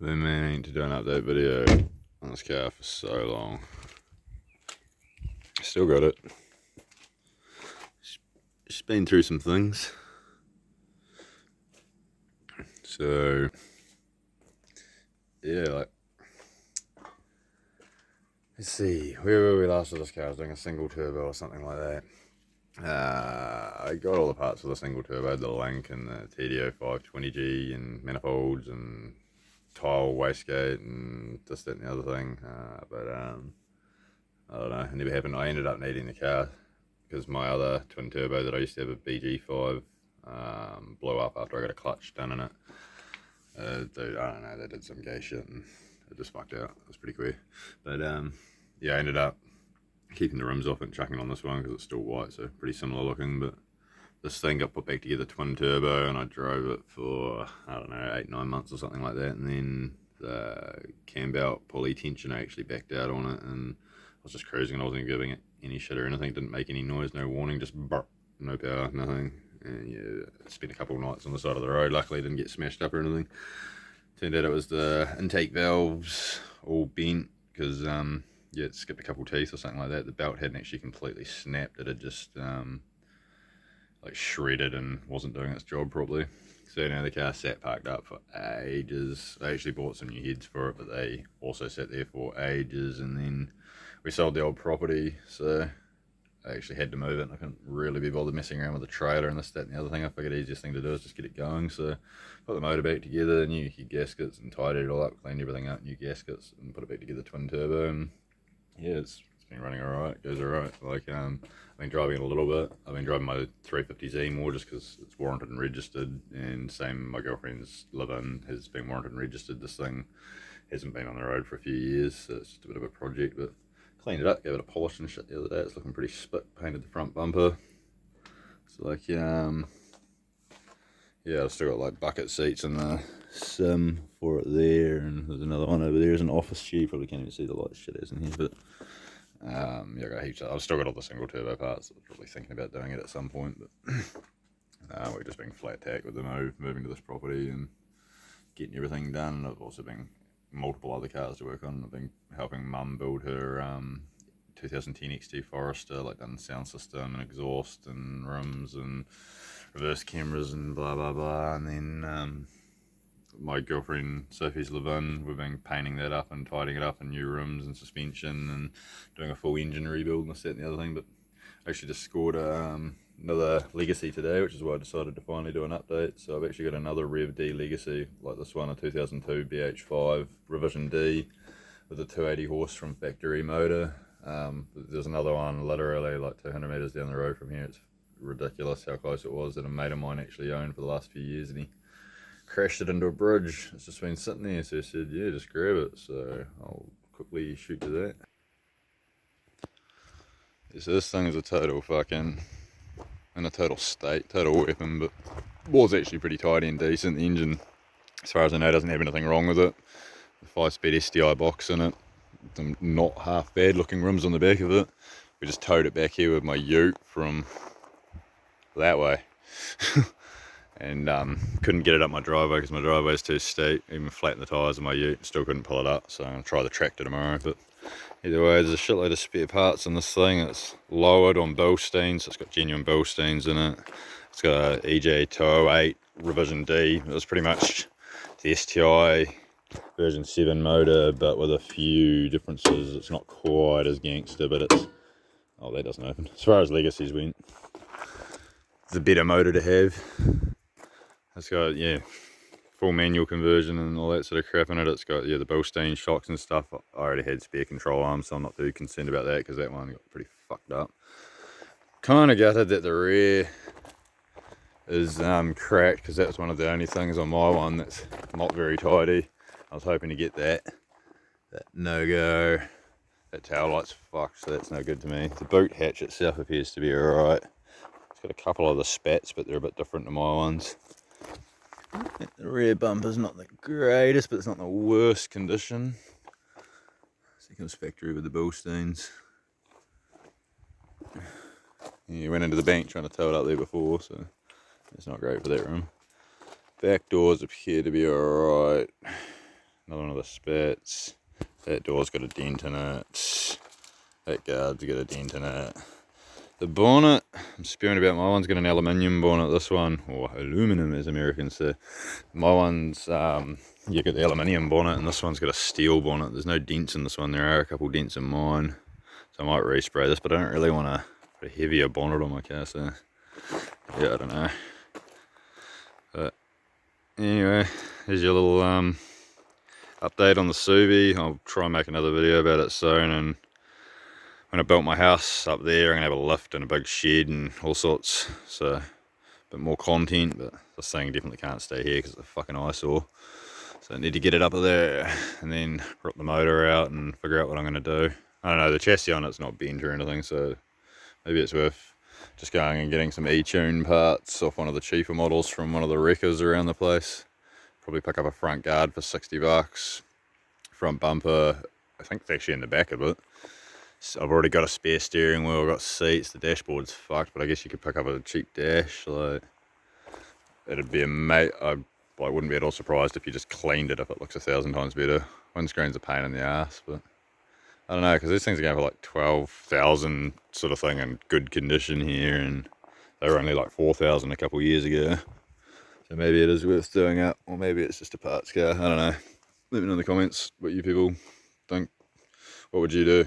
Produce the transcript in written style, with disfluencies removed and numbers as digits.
I've been meaning to do an update video on this car for so long. Still got it. Just been through some things. So, yeah, like, let's see, where were we last with this car? I was doing a single turbo or something like that. I got all the parts for the single turbo, the link and the TDO 520G and manifolds and tile wastegate and this, that and the other thing. I don't know, it never happened. I ended up needing the car because my other twin turbo that I used to have, a BG5, blew up after I got a clutch done in it. Dude, I don't know, they did some gay shit and it just fucked out. It was pretty queer. But yeah, I ended up keeping the rims off and chucking on this one because it's still white, so pretty similar looking. But this thing got put back together twin turbo and I drove it for, I don't know, 8-9 months or something like that, and then the cam belt pulley tensioner actually backed out on it, and I was just cruising and I wasn't giving it any shit or anything. Didn't make any noise, no warning, just burp, no power, nothing. And yeah, spent a couple of nights on the side of the road. Luckily didn't get smashed up or anything. Turned out it was the intake valves all bent because yeah, it skipped a couple teeth or something like that. The belt hadn't actually completely snapped. It had just like shredded and wasn't doing its job properly. So now the car sat parked up for ages. I actually bought some new heads for it, but they also sat there for ages. And then we sold the old property, so I actually had to move it, and I couldn't really be bothered messing around with the trailer and this, that and the other thing. I figured the easiest thing to do is just get it going. So put the motor back together, new gaskets, and tidied it all up, cleaned everything up, new gaskets, and put it back together twin turbo. And yeah, it's been running alright, it goes alright. Like, I've been driving it a little bit. I've been driving my 350Z more just because it's warranted and registered, and same, my girlfriend's live-in has been warranted and registered. This thing hasn't been on the road for a few years, so it's just a bit of a project, but cleaned it up, gave it a polish and shit the other day. It's looking pretty spit, painted the front bumper. It's like, yeah, I've still got like bucket seats and the sim for it there, and there's another one over there as an office chair. You probably can't even see the light shit is in here, but yeah, I got heaps of, I've still got all the single turbo parts. I was probably thinking about doing it at some point, but we're just being flat tack with the moving to this property and getting everything done. I've also been multiple other cars to work on. I've been helping Mum build her 2010 XT Forester, like done sound system and exhaust and rims and reverse cameras and blah blah blah. And then my girlfriend Sophie's live-in, we've been painting that up and tidying it up, and new rims and suspension and doing a full engine rebuild and this, that and the other thing. But I actually just scored another Legacy today, which is why I decided to finally do an update. So I've actually got another Rev D Legacy, like this one, a 2002 BH5 Revision D with a 280 horse from factory motor. There's another one literally like 200 metres down the road from here. It's ridiculous how close it was, that a mate of mine actually owned for the last few years, and he crashed it into a bridge. It's just been sitting there, so I said, yeah, just grab it. So I'll quickly shoot to that. Yeah, so this thing is a total fucking, in a total state, total weapon, but was actually pretty tidy and decent. The engine, as far as I know, doesn't have anything wrong with it. The 5-speed STI box in it, some not half bad looking rims on the back of it. We just towed it back here with my ute from that way. And couldn't get it up my driveway because my driveway is too steep. Even flattened the tyres of my ute, still couldn't pull it up. So I'm going to try the tractor tomorrow. But either way, there's a shitload of spare parts in this thing. It's lowered on Bilstein, so it's got genuine Bilsteins in it. It's got an EJ 208 Revision D. It was pretty much the STI version 7 motor, but with a few differences. It's not quite as gangster, but it's, oh, that doesn't open. As far as Legacies went, it's a better motor to have. It's got, yeah, full manual conversion and all that sort of crap in it. It's got, yeah, the Bilstein shocks and stuff. I already had spare control arms, so I'm not too concerned about that because that one got pretty fucked up. Kind of gutted that the rear is cracked because that was one of the only things on my one that's not very tidy. I was hoping to get that no-go. That tail light's fucked, so that's no good to me. The boot hatch itself appears to be alright. It's got a couple of the spats, but they're a bit different to my ones. The rear bumper's not the greatest, but it's not in the worst condition. So it comes factory with the Bilsteins. Yeah, went into the bank trying to tow it up there before, so it's not great for that room. Back doors appear to be alright. Another one of the spits. That door's got a dent in it. That guard's got a dent in it. The bonnet, I'm spewing about, my one's got an aluminium bonnet, this one, or aluminum as Americans say. My one's, you get the aluminium bonnet, and this one's got a steel bonnet. There's no dents in this one, there are a couple dents in mine. So I might respray this, but I don't really want to put a heavier bonnet on my car, so yeah, I don't know. But anyway, here's your little update on the Subi. I'll try and make another video about it soon, and when I built my house up there, I'm going to have a lift and a big shed and all sorts, so a bit more content, but this thing definitely can't stay here because it's a fucking eyesore. So I need to get it up there and then rip the motor out and figure out what I'm going to do. I don't know, the chassis on it's not bent or anything, so maybe it's worth just going and getting some E-tune parts off one of the cheaper models from one of the wreckers around the place. Probably pick up a front guard for 60 bucks. Front bumper, I think it's actually in the back of it. So I've already got a spare steering wheel, I've got seats, the dashboard's fucked, but I guess you could pick up a cheap dash. Like, it'd be I wouldn't be at all surprised if you just cleaned it if it looks 1,000 times better. Windscreen's a pain in the ass, but I don't know, because these things are going for like 12,000 sort of thing in good condition here, and they were only like 4,000 a couple of years ago. So maybe it is worth doing up, or maybe it's just a parts car. I don't know. Let me know in the comments what you people think. What would you do?